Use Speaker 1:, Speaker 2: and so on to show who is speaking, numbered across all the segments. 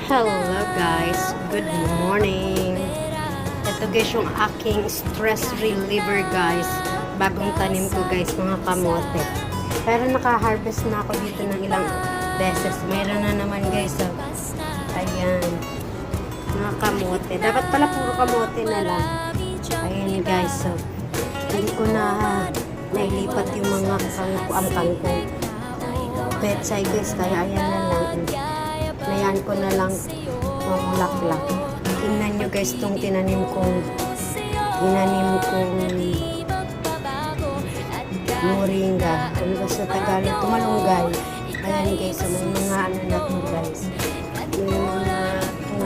Speaker 1: Hello guys, good morning. Ito guys yung aking stress reliever guys. Bagong tanim ko guys, mga kamote. Pero naka-harvest na ako dito ng ilang beses. Meron na naman guys. So, ayan. Mga kamote. Dapat pala puro kamote na lang. Ayan guys. So, hindi ko na nailipat yung mga kangkong petsay guys. Kaya ayan na lang. Nayan ko na lang mamulaklak. Tingnan nyo guys itong tinanim kong moringa. Ano ba sa Tagalog? Tumalunggay. Ayan guys, so may mga ano na ito guys. May mga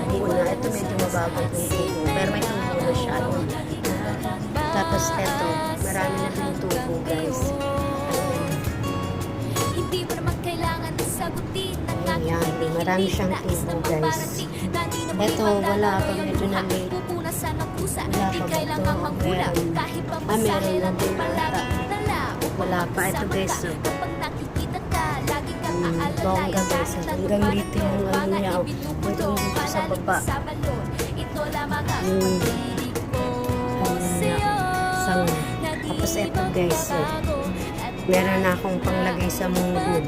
Speaker 1: tubo na. Ito medyo mababaw yung tubo. Pero may tubo na siya. Tapos ito, marami na yung tubo guys. Ayan, marami siyang tubo guys. Ito, wala pa, medyo na late. Wala pa ba ito? Meron na din ata. Wala pa, ito guys. So, bongga guys. Hanggang dito yung ano niya. Hanggang dito sa baba. Sang. Tapos ito guys. So, meron na akong panglagay sa munggo.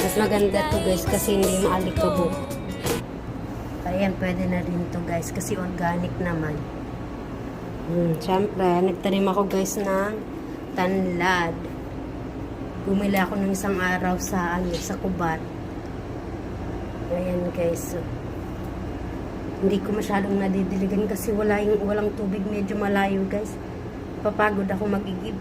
Speaker 1: Mas maganda to guys kasi hindi maalikabok. Ayan, pwede na rin to guys kasi organic naman. Siyempre, nagtanim ako guys ng tanlad. Bumili ako ng isang araw sa Kubat. Ayan guys. So, hindi ko masyadong nadidiligan kasi walang tubig, medyo malayo guys. Papagod ako mag-igib.